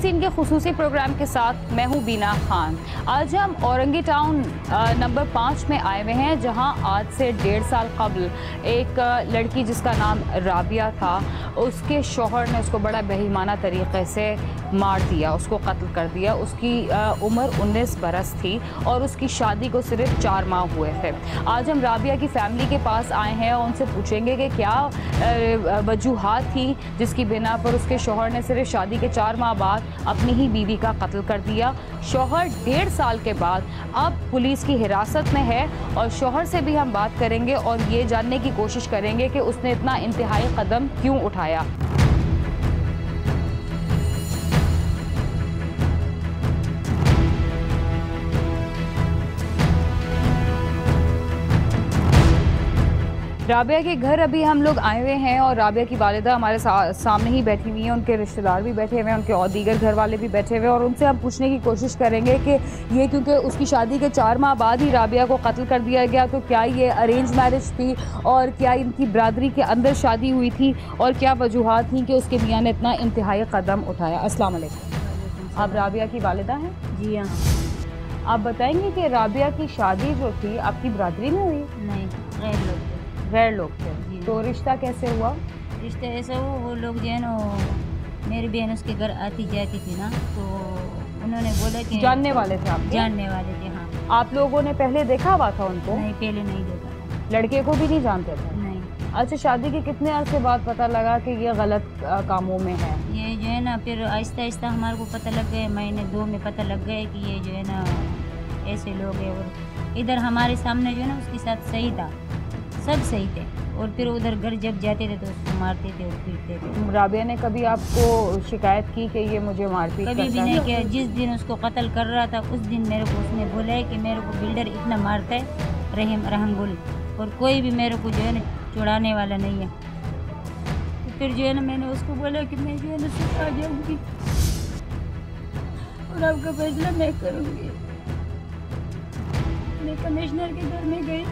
Scene के खुसूसी programme के साथ मैं हूँ बीना खान। आज हम औरंगी टाउन नंबर 5 में आए हुए हैं, जहाँ आज से 1.5 साल कबल एक लड़की जिसका नाम राबिया था, उसके शौहर ने उसको बड़ा बेईमाना तरीक़े से मार दिया, उसको कत्ल कर दिया। उसकी उम्र 19 बरस थी और उसकी शादी को सिर्फ 4 माह हुए थे। आज हम राबिया की फैमिली के पास आए हैं और उनसे पूछेंगे कि क्या वजूहात थी जिसकी बिना पर उसके शौहर ने सिर्फ शादी के 4 माह बाद अपनी ही बीवी का कत्ल कर दिया। शौहर 1.5 साल के बाद अब पुलिस की हिरासत में है और शौहर से भी हम बात करेंगे और ये जानने की कोशिश करेंगे कि उसने इतना इंतहाई कदम क्यों उठाया। राबिया के घर अभी हम लोग आए हुए हैं और राबिया की वालिदा हमारे सामने ही बैठी हुई हैं, उनके रिश्तेदार भी बैठे हुए हैं, उनके और दीगर घर वाले भी बैठे हुए हैं और उनसे हम पूछने की कोशिश करेंगे कि ये क्योंकि उसकी शादी के 4 माह बाद ही राबिया को कत्ल कर दिया गया, तो क्या ये अरेंज मैरिज थी और क्या इनकी बरादरी के अंदर शादी हुई थी और क्या वजूहात थी कि उसके मियाँ ने इतना इंतहाई कदम उठाया। अस्सलाम वालेकुम। आप राबिया की वालिदा हैं? जी हाँ। आप बताएंगे कि राबिया की शादी जो थी आपकी बरादरी में हुई? नहीं, गैर लोग थे। तो रिश्ता कैसे हुआ? रिश्ता ऐसा हुआ, वो लोग जो है ना, मेरी बहन उसके घर आती जाती थी ना, तो उन्होंने बोला कि जानने वाले थे आप? जानने वाले थे, हाँ। आप लोगों ने पहले देखा हुआ था उनको? नहीं, पहले नहीं देखा था। लड़के को भी नहीं जानते थे? नहीं। अच्छा, शादी के कितने अरसे बाद पता लगा कि ये गलत कामों में है? ये जो है ना, फिर आहिस्ता आहिस्ता हमारे को पता लग गया, महीने 2 में पता लग गया कि ये जो है ना ऐसे लोग हैं। और इधर हमारे सामने जो है ना उसके साथ सही था, सब सही थे, और फिर उधर घर जब जाते थे तो उसको मारते थे और पीटते थे। राबिया ने कभी आपको शिकायत की कि ये मुझे मारपीट करता है? कभी भी नहीं किया। जिस दिन उसको कत्ल कर रहा था उस दिन मेरे को उसने बोला है कि मेरे को बिल्डर इतना मारता है, रहंगुल, और कोई भी मेरे को जो है ना छुड़ाने वाला नहीं है। तो फिर जो है ना मैंने उसको बोला कि मैं जो है ना सिर्फ आ जाऊँगी और आपका फैसला मैं करूँगी। मैं कमिश्नर के घर में गई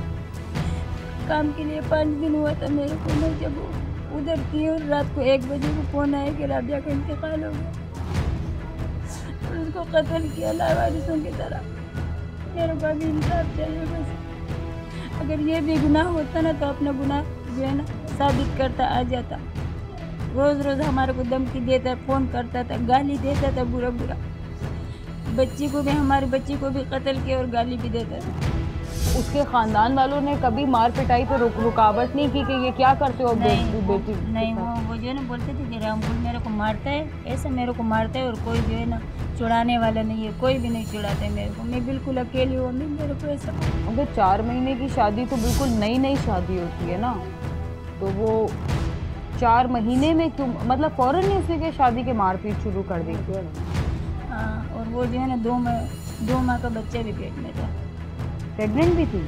काम के लिए, 5 दिन हुआ था मेरे को। मैं जब उधर थी और रात को 1 बजे को फ़ोन आया कि राबिया का इंतकाल हो गया और उसको कत्ल किया लावारिसों की तरह। मेरे को अभी इंसाफ चाहिए बस। अगर ये भी गुनाह होता ना तो अपना गुनाह जो है ना साबित करता आ जाता। रोज़ रोज़ हमारे को धमकी देता, फ़ोन करता था, गाली देता था, बुरा बुरा। बच्ची को भी, हमारी बच्ची को भी कत्ल किया और गाली भी देता था। उसके खानदान वालों ने कभी मार पिटाई पे रुकावट नहीं की कि ये क्या करते हो बेटी? नहीं, वो जो है ना बोलते थे कि रामपुर मेरे को मारता है, ऐसा मेरे को मारता है और कोई जो है ना छुड़ाने वाला नहीं है, कोई भी नहीं छुड़ाता है मेरे को। मैं बिल्कुल अकेली हूँ, मेरे को ऐसा। अगर 4 महीने की शादी तो बिल्कुल नई शादी होती है ना, तो वो 4 महीने में क्यों, मतलब फ़ौरन ही उसने शादी के मारपीट शुरू कर दी? हाँ, और वो जो है ना 2 माह का बच्चा भी पेट में था। प्रेग्नेंट भी थी?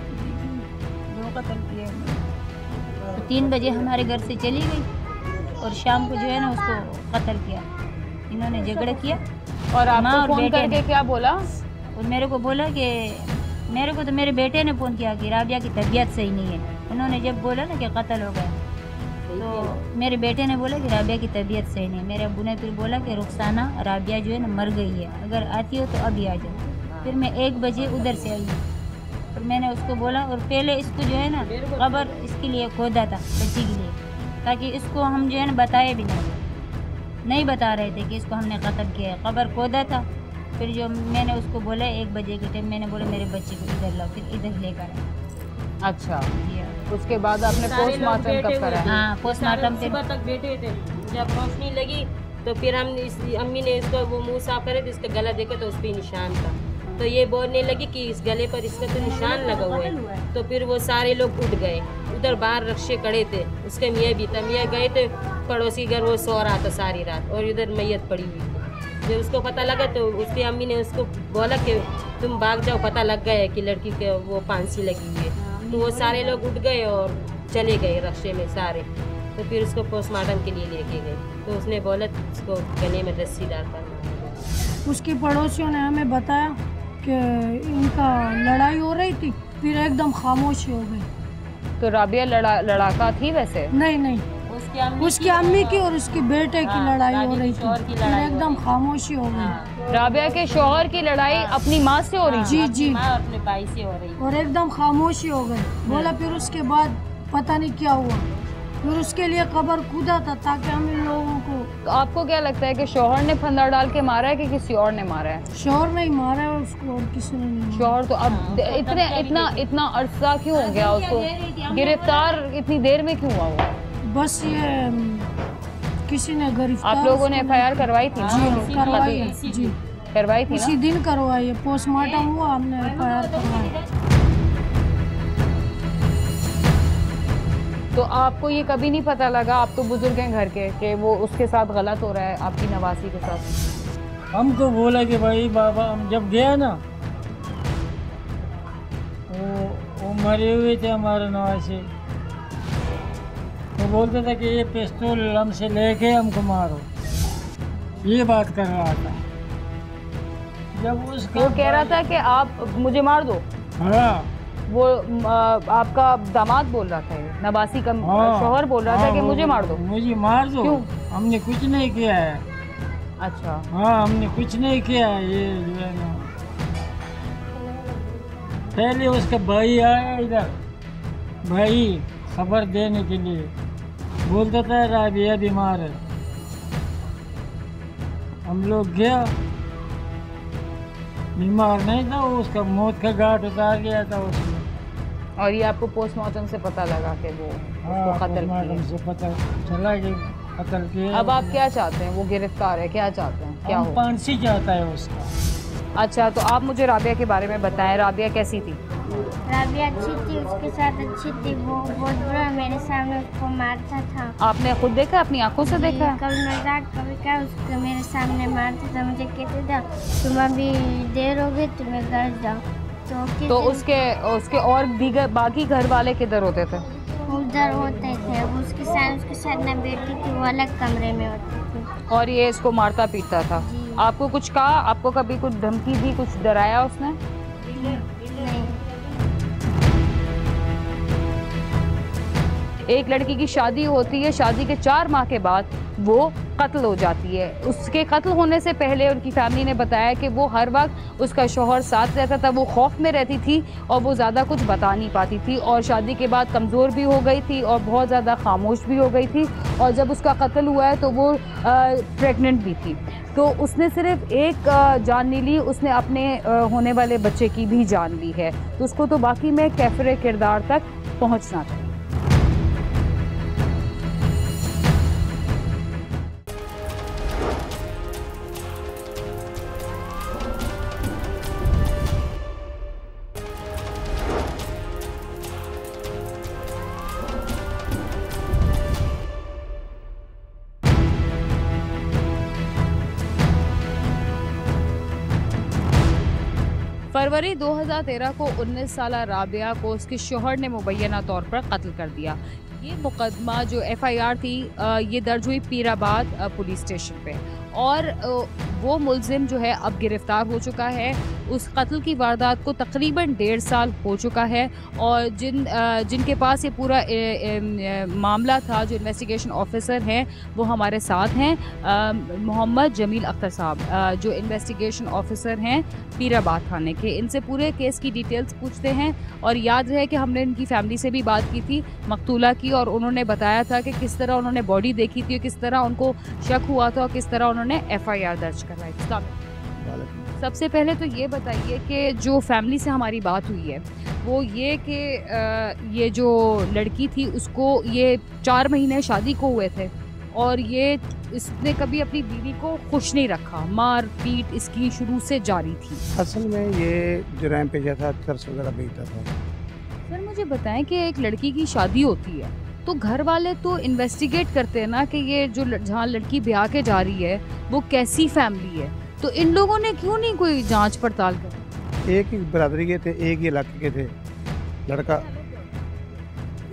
2 कत्ल किए। तो 3 बजे हमारे घर से चली गई और शाम को जो है ना उसको कत्ल किया। इन्होंने झगड़ा किया और आपको फोन करके क्या बोला? और मेरे को बोला कि मेरे को तो मेरे बेटे ने फ़ोन किया कि राबिया की तबीयत सही नहीं है। उन्होंने जब बोला ना कि कत्ल हो गया तो मेरे बेटे ने बोला कि राबिया की तबीयत सही नहीं। मेरे अब्बू ने फिर बोला कि रुखसाना, राबिया जो है ना मर गई है, अगर आती हो तो अभी आ जाओ। फिर मैं 1 बजे उधर से आई और मैंने उसको बोला, और पहले इसको जो है ना कब्र इसके लिए खोदा था बच्ची के लिए, ताकि इसको हम जो है ना बताए भी नहीं बता रहे थे कि इसको हमने कत्ल किया है, कब्र खोदा था। फिर जो मैंने उसको बोला 1 बजे के टाइम, मैंने बोला मेरे बच्चे को इधर लाओ, फिर इधर लेकर आए। अच्छा, उसके बाद आपने पोस्टमार्टम कब कराया? हाँ, पोस्टमार्टम सुबह तक बैठे थे। जब रोशनी लगी तो फिर अम्मी ने इसको वो मुँह साफ करे तो इसका गला देखा तो उस पर निशान था। तो ये बोलने लगी कि इस गले पर इसका तो निशान लगा हुआ है। तो फिर वो सारे लोग उठ गए, उधर बाहर रक्षे खड़े थे, उसके मियाँ भी था। मियाँ गए थे पड़ोसी घर, वो सो रहा था सारी रात और इधर मैयत पड़ी हुई थी। जब उसको पता लगा तो उसकी अम्मी ने उसको बोला कि तुम भाग जाओ, पता लग गया है कि लड़की के वो फांसी लगी हुई है। तो वो सारे लोग उठ गए और चले गए रक्षे में सारे। तो फिर उसको पोस्टमार्टम के लिए लेके गए तो उसने बोला उसको गले में रस्सी डालकर। उसके पड़ोसियों ने हमें बताया कि इनका लड़ाई हो रही थी, फिर एकदम खामोशी हो गई। तो राबिया लड़ाका थी वैसे? नहीं, उसकी अम्मी की और उसके बेटे की लड़ाई हो रही थी, फिर एकदम खामोशी हो गई। राबिया के शौहर की लड़ाई अपनी माँ से हो रही थी? जी जी, माँ और अपने भाई से हो रही। और एकदम खामोशी हो गई। बोला फिर उसके बाद पता नहीं क्या हुआ, फिर उसके लिए कब्र खुदा था ताकि हम इन लोगों को। तो आपको क्या लगता है कि शौहर ने फंदा डाल के मारा है कि किसी और ने मारा है? शौहर ने ही मारा है उसको और किसी ने नहीं। शौहर तो अब इतना अरसा क्यों हो गया उसको गिरफ्तार, इतनी देर में क्यों हुआ वो? बस ये किसी ने गिरफ्तार। आप लोगों ने FIR करवाई थी? जी करवाई है, जी करवाई थी उसी ना? दिन करवाई है, पोस्टमार्टम हुआ, हमने FIR करवाई। तो आपको ये कभी नहीं पता लगा, आप तो बुजुर्ग हैं घर के, कि वो उसके साथ गलत हो रहा है आपकी नवासी के साथ? हमको बोला कि भाई बाबा, हम जब गया ना वो मरे हुए थे हमारे नवासी, वो बोलता था कि ये पिस्तौल हमसे लेके हमको मारो, ये बात कर रहा था। जब उसका वो कह रहा था कि आप मुझे मार दो, हाँ वो आपका दामाद बोल रहा था, ये नवासी का शौहर बोल रहा था कि मुझे मार दो। मुझे मार दो। क्यों? हमने कुछ नहीं किया है। अच्छा, हाँ हमने कुछ नहीं किया है। ये जो है ना, पहले उसका भाई आया इधर, भाई खबर देने के लिए, बोलता था राबिया बीमार है। हम लोग गया, बीमार नहीं था वो, उसका मौत का घाट उतार गया था उसने। और ये आपको पोस्टमार्टम से पता लगा कि वो उसको कत्ल किया? से पता चला कि कत्ल किया। अब आप क्या चाहते हैं? वो गिरफ्तार है, क्या चाहते हैं, क्या हो? फांसी चाहता है उसका। अच्छा, तो आप मुझे राबिया के बारे में बताएं, राबिया कैसी थी? राबिया अच्छी थी, उसके साथ अच्छी थी। वो बहुत बुरा मेरे सामने उसको मारता था। आपने खुद देखा, अपनी आंखों से देखा है? कभी मजाक कभी क्या, उसको मेरे सामने मारता था। मुझे कहते था तुम अभी देर हो गई, तुम्हें घर जाओ। तो उसके और दीगर बाकी घर वाले किधर होते थे? उधर होते थे। उसके साथ ना बेटी थी, वो अलग कमरे में होती थी। और ये इसको मारता पीटता था? जी। आपको कुछ कहा? आपको कभी कुछ धमकी दी, कुछ डराया उसने? नहीं। एक लड़की की शादी होती है, शादी के 4 माह के बाद वो कत्ल हो जाती है। उसके कत्ल होने से पहले उनकी फैमिली ने बताया कि वो हर वक्त उसका शौहर साथ रहता था, वो खौफ में रहती थी और वो ज़्यादा कुछ बता नहीं पाती थी, और शादी के बाद कमज़ोर भी हो गई थी और बहुत ज़्यादा खामोश भी हो गई थी। और जब उसका कत्ल हुआ है तो वो प्रेग्नेंट भी थी। तो उसने सिर्फ एक जान नहीं ली, उसने अपने होने वाले बच्चे की भी जान ली है। तो उसको तो बाकी में कैफरे किरदार तक पहुँचना चाहिए। फरवरी 2013 को 19 साला राबिया को उसके शौहर ने मुबैना तौर पर कत्ल कर दिया। ये मुकदमा जो FIR थी ये दर्ज हुई पीराबाद पुलिस स्टेशन पे, और वो मुलजिम जो है अब गिरफ्तार हो चुका है। उस कत्ल की वारदात को तकरीबन 1.5 साल हो चुका है, और जिनके पास ये पूरा मामला था, जो इन्वेस्टिगेशन ऑफिसर हैं, वो हमारे साथ हैं। मोहम्मद जमील अख्तर साहब जो इन्वेस्टिगेशन ऑफिसर हैं पीराबाद थाने के, इनसे पूरे केस की डिटेल्स पूछते हैं। और याद रहे कि हमने इनकी फैमिली से भी बात की थी मकतूला की, और उन्होंने बताया था कि किस तरह उन्होंने बॉडी देखी थी, किस तरह उनको शक हुआ था और किस तरह उन्होंने FIR दर्ज करवाई थी। सबसे पहले तो ये बताइए कि जो फैमिली से हमारी बात हुई है वो ये कि ये जो लड़की थी उसको ये 4 महीने शादी को हुए थे, और ये इसने कभी अपनी बीवी को खुश नहीं रखा, मार पीट इसकी शुरू से जारी थी। असल में ये जुर्म पे जैसा चर्च वगैरह बेचता था। सर मुझे बताएं कि एक लड़की की शादी होती है तो घर वाले तो इन्वेस्टिगेट करते हैं ना कि ये जो जहाँ लड़की ब्याह के जा रही है वो कैसी फैमिली है, तो इन लोगों ने क्यों नहीं कोई जांच पड़ताल करी? एक ही बरादरी के थे, एक ही इलाके के थे, लड़का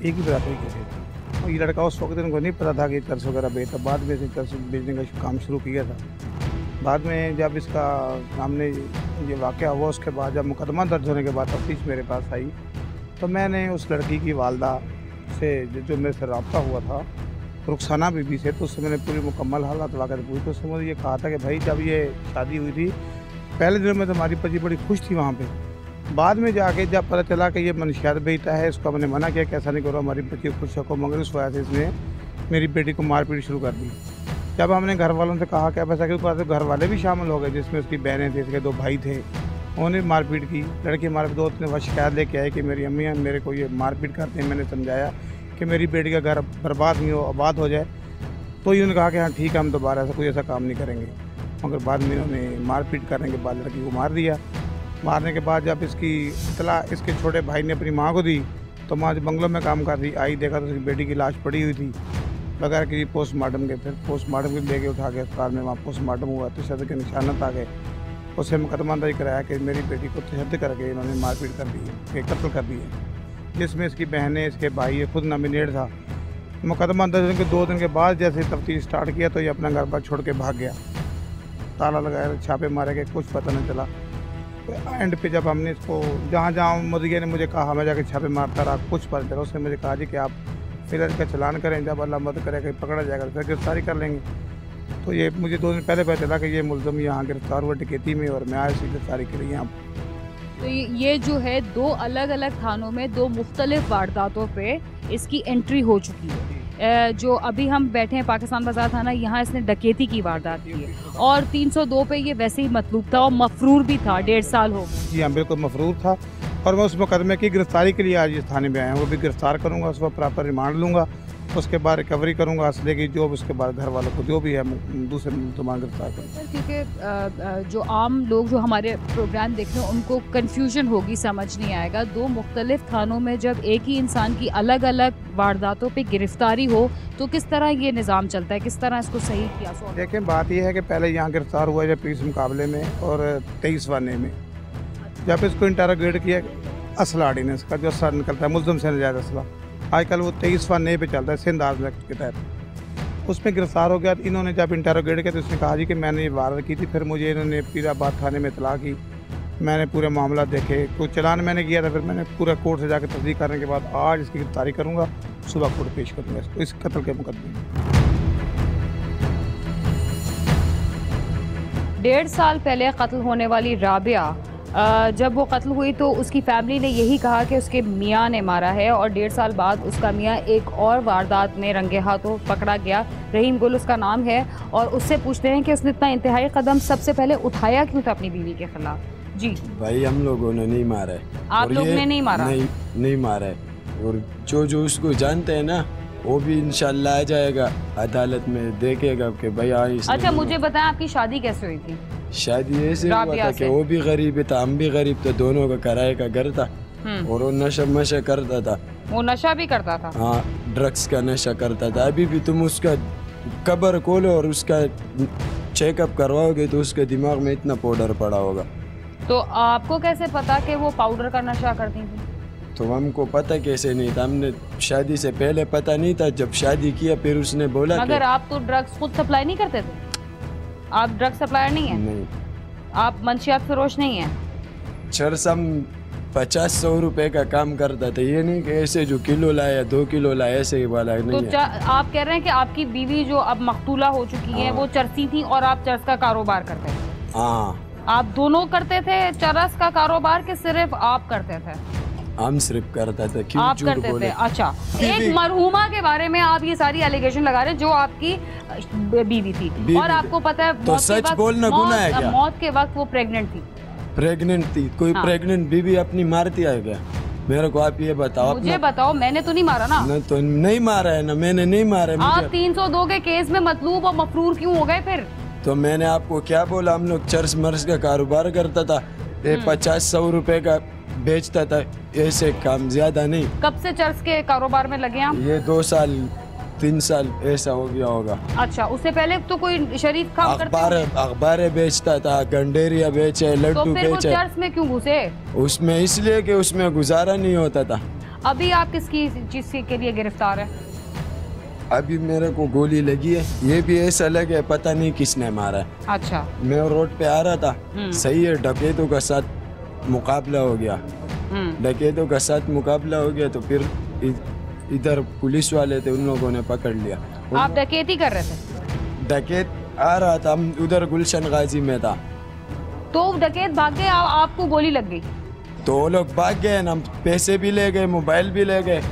एक ही बरादरी के थे। और ये लड़का उस वक्त इनको नहीं पता था कि चर्च वगैरह बेचता, बाद में से चर्च बेचने का काम शुरू किया था। बाद में जब इसका सामने ये वाक़या हुआ, उसके बाद जब मुकदमा दर्ज होने के बाद तफ्तीश मेरे पास आई, तो मैंने उस लड़की की वालदा से जो मेरे से रब्ता हुआ था रुखसाना बीबी से, तो उससे मैंने पूरी मुकम्मल हालात वाक़ पूछी। तो उसने मुझे ये कहा था कि भाई जब ये शादी हुई थी पहले दिनों में तो हमारी पति बड़ी खुश थी वहाँ पे, बाद में जाके जब पता चला कि ये मनशियात बेटा है, उसको मैंने मना किया कि ऐसा नहीं करो, हमारी बच्ची खुश रखो, मगर उस वजह से इसने मेरी बेटी को मारपीट शुरू कर दी। जब हमने घर वालों से कहा कि अब ऐसा क्यों कहा, तो घर वाले भी शामिल हो गए, जिसमें उसकी बहनें थे, इसके 2 भाई थे, उन्होंने मारपीट की। लड़की मार 2-3 बार शिकायत लेके आए कि मेरी अम्मी मेरे को ये मारपीट करते हैं। मैंने समझाया कि मेरी बेटी का घर बर्बाद नहीं हो, आबाद हो जाए, तो इन्होंने कहा कि हाँ ठीक है, हम दोबारा ऐसा कोई ऐसा काम नहीं करेंगे। मगर बाद में इन्होंने मारपीट करने के बाद लड़की को मार दिया। मारने के बाद जब इसकी इतला इसके छोटे भाई ने अपनी माँ को दी, तो माँ जो बंगलों में काम कर रही आई, देखा तो उसकी बेटी की लाश पड़ी हुई थी बगैर किसी पोस्टमार्टम के। फिर पोस्टमार्टम के लेके उठा के अस्पताल में वहाँ पोस्टमार्टम हुआ, तशद्दुद के निशानात आ गए। उससे मुकदमा दर्ज कराया कि मेरी बेटी को तशद्दुद करके इन्होंने मारपीट कर दी है, कत्ल कर दी है, जिसमें इसकी बहनें, इसके भाई, ये खुद नॉमिनेट था। मुकदमा दर्ज होने के 2 दिन के बाद जैसे तफ्तीश स्टार्ट किया तो ये अपना घर बार छोड़ के भाग गया। ताला लगाया, छापे मारे गए, कुछ पता नहीं चला। एंड पे जब हमने इसको जहाँ मुर्गिया ने मुझे कहा, मैं जाके छापे मारता रहा, कुछ पता चला। उसने मुझे कहा जी कि आप फिर इसका चलान करें, जब अल्लाह मदद करे कहीं पकड़ा जाएगा फिर गिरफ्तारी कर लेंगे। तो ये मुझे 2 दिन पहले पता चला कि ये मुलज़म यहाँ गिरफ्तार हुआ डकैती में, और मैं आज इसी गिरफ्तारी के लिए यहाँ। तो ये जो है 2 अलग अलग थानों में 2 मुख्तलिफ वारदातों पे इसकी एंट्री हो चुकी है। जो अभी हम बैठे हैं पाकिस्तान बाजार थाना, यहाँ इसने डकैती की वारदात की है, और 302 पे ये वैसे ही मतलूब था और मफरूर भी था, 1.5 साल हो गए। जी हाँ, बिल्कुल मफरूर था, और मैं उस मुकदमे की गिरफ्तारी के लिए आज इस थाने में आया हूँ। वो भी गिरफ्तार करूँगा, उस पर प्रॉपर रिमांड लूँगा, उसके बाद रिकवरी करूँगा असले की, जो उसके बाद घर वालों को जो भी है दूसरे मुल्ज़मान गिरफ्तार करूँगा। क्योंकि जो आम लोग जो हमारे प्रोग्राम देख रहे हैं उनको कन्फ्यूजन होगी, समझ नहीं आएगा। 2 मुख्तलिफ थानों में जब एक ही इंसान की अलग अलग वारदातों पे गिरफ्तारी हो तो किस तरह ये निज़ाम चलता है, किस तरह इसको सही किया? देखें, बात यह है कि पहले यहाँ गिरफ्तार हुआ जब पुलिस मुकाबले में, और 23वां में जब इसको इंटरोगेट किया असला ऑर्डिनेंस का जो असर निकलता है मुल्ज़म से नजायज़ असला, आजकल वो 23वां पे चलता है सिंध आर्म्स एक्ट के तहत, उसमें गिरफ्तार हो गया। इन्होंने जब इंटरोगेट किया तो उसने कहा जी कि मैंने ये वारदात की थी। फिर मुझे इन्होंने पीराबाद थाने में इतला की, मैंने पूरे मामला देखे, कोई चलान मैंने किया था, फिर मैंने पूरा कोर्ट से जाकर तस्दीक करने के बाद आज इसकी गिरफ्तारी करूँगा, सुबह कोर्ट पेश करूँगा इसको, इस कत्ल के मुकदमे में। 1.5 साल पहले कत्ल होने वाली राबिया, जब वो कत्ल हुई तो उसकी फैमिली ने यही कहा कि उसके मियाँ ने मारा है, और 1.5 साल बाद उसका मियाँ एक और वारदात में रंगे हाथों पकड़ा गया। रहीम गुल उसका नाम है, और उससे पूछते हैं कि उसने इतना इंतहाई कदम सबसे पहले उठाया क्यों था अपनी बीवी के खिलाफ? जी भाई, हम लोगों ने नहीं मारा है। आप लोग ने नहीं मारा? नहीं मारा है, और जो उसको जानते हैं ना वो भी इंशाल्लाह आ जाएगा अदालत में, देखेगा कि भाई अच्छा, मुझे बताएं आपकी शादी कैसे हुई थी? शादी ऐसे हुआ था कि वो भी गरीब था, हम भी गरीब थे, दोनों का किराए का घर था, और वो नशा करता था। वो नशा भी करता था? हाँ, ड्रग्स का नशा करता था। अभी भी तुम उसका कब्र खोलो और उसका चेकअप करवाओगे तो उसके दिमाग में इतना पाउडर पड़ा होगा। तो आपको कैसे पता कि वो पाउडर का नशा करती थी? तो हमको पता कैसे नहीं था, हमने शादी से पहले पता नहीं था, जब शादी किया फिर उसने बोला। मगर आप तो ड्रग्स खुद सप्लाई नहीं करते थे? आप ड्रग सप्लायर नहीं है? नहीं। आप मंशियात फरोश नहीं है? चरसम 50-100 रुपए का काम करता था, ये नहीं कि ऐसे जो किलो लाया 2 किलो लाया ऐसे ही वाला नहीं तो है। आप कह रहे हैं कि आपकी बीवी जो अब मकतूला हो चुकी है वो चरसी थी और आप चरस का कारोबार करते थे? हाँ। आप दोनों करते थे चरस का कारोबार कि सिर्फ आप करते थे? हम सिर्फ करता था। क्यों आप करते थे? अच्छा, एक मरहुमा के बारे में आप ये सारी एलिगेशन लगा रहे हैं जो आपकी बीवी थी, और आपको पता है तो सच बोलना गुनाह है क्या? मौत के वक्त वो प्रेग्नेंट थी। प्रेग्नेंट थी? कोई प्रेग्नेंट बीवी अपनी मारती है क्या? मेरे को आप ये बताओ। मुझे बताओ, मैंने तो नहीं मारा ना। तो नहीं मारा है ना, मैंने नहीं मारा। आप 302 के केस में मतलूब और मफरूर क्यों हो गए फिर? तो मैंने आपको क्या बोला, हम लोग चर्च मर्स का कारोबार करता था, 50-100 रुपए का बेचता था, ऐसे काम ज्यादा नहीं। कब से चर्च के कारोबार में लगे आप? ये 2-3 साल ऐसा हो गया होगा। अच्छा, उससे पहले तो कोई शरीफ काम करते थे? अखबारें बेचता था, गंडेरिया बेचे, लड्डू बेचे। तो फिर वो चर्च में क्यों घुसे? उसमें इसलिए कि उसमें गुजारा नहीं होता था। अभी आप किसकी चीज के लिए गिरफ्तार है? अभी मेरे को गोली लगी है, ये भी ऐसा लगे पता नहीं किसने मारा है। अच्छा। मैं रोड पे आ रहा था, सही है, डकैतों का साथ मुकाबला हो गया। डकैतों का साथ मुकाबला हो गया तो फिर इधर पुलिस वाले थे, उन लोगों ने पकड़ लिया। आप डकैती कर रहे थे? डकैत आ रहा था, हम उधर गुलशन गाजी में था। तो डकैत भाग गए, आपको गोली लग गई? तो वो लोग भाग गए ना, पैसे भी ले गए, मोबाइल भी ले गए।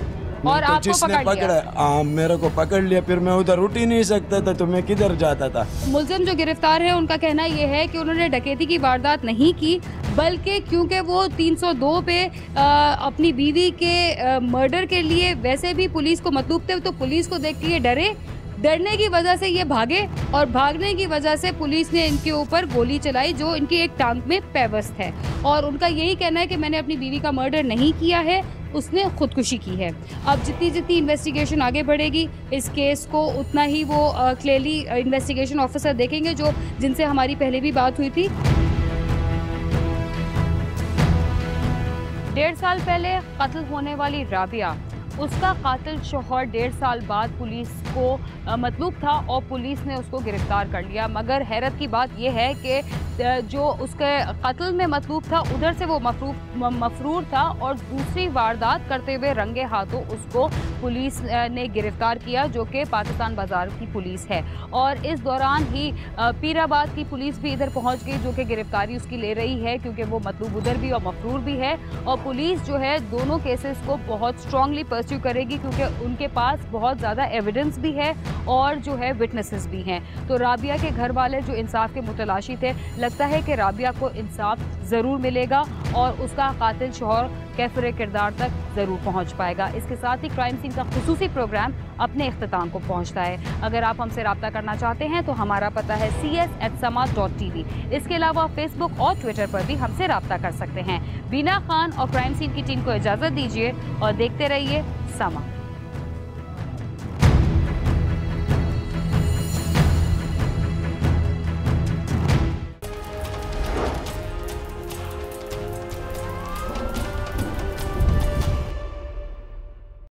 और तो आपको जिसने पकड़ा मेरे को पकड़ लिया, फिर मैं उधर उठ ही नहीं सकता था, तो मैं किधर जाता था। मुलजिम जो गिरफ्तार है उनका कहना यह है कि उन्होंने डकैती की वारदात नहीं की, बल्कि क्योंकि वो 302 पे अपनी बीवी के मर्डर के लिए वैसे भी पुलिस को मतलूब थे, तो पुलिस को देख के ये डरने की वजह से ये भागे, और भागने की वजह से पुलिस ने इनके ऊपर गोली चलाई जो इनकी एक टांग में पेवस्त है। और उनका यही कहना है कि मैंने अपनी बीवी का मर्डर नहीं किया है, उसने खुदकुशी की है। अब जितनी इन्वेस्टिगेशन आगे बढ़ेगी इस केस को, उतना ही वो क्लियरली इन्वेस्टिगेशन ऑफिसर देखेंगे जो जिनसे हमारी पहले भी बात हुई थी। 1.5 साल पहले कत्ल होने वाली राबिया, उसका कातिल शौहर 1.5 साल बाद पुलिस को मतलूब था और पुलिस ने उसको गिरफ्तार कर लिया। मगर हैरत की बात यह है कि जो उसके कत्ल में मतलूब था उधर से वो मफरूर था, और दूसरी वारदात करते हुए रंगे हाथों उसको पुलिस ने गिरफ्तार किया, जो कि पाकिस्तान बाजार की पुलिस है। और इस दौरान ही पीराबाद की पुलिस भी इधर पहुंच गई, जो कि गिरफ्तारी उसकी ले रही है, क्योंकि वो मतलूब उधर भी और मफरूर भी है। और पुलिस जो है दोनों केसेस को बहुत स्ट्रांगली परस्यू करेगी, क्योंकि उनके पास बहुत ज़्यादा एविडेंस भी है और जो है विटनेसेस भी हैं। तो राबिया के घर वाले जो इंसाफ के मुतलाशी थे, लगता है कि राबिया को इंसाफ ज़रूर मिलेगा और उसका कातिल शौहर कैफिर किरदार तक ज़रूर पहुंच पाएगा। इसके साथ ही क्राइम सीन का खुसूसी प्रोग्राम अपने इख्तिताम को पहुंचता है। अगर आप हमसे रब्ता करना चाहते हैं तो हमारा पता है cs@sama.tv। इसके अलावा फेसबुक और ट्विटर पर भी हमसे रब्ता कर सकते हैं। बीना खान और क्राइम सीन की टीम को इजाज़त दीजिए और देखते रहिए समा।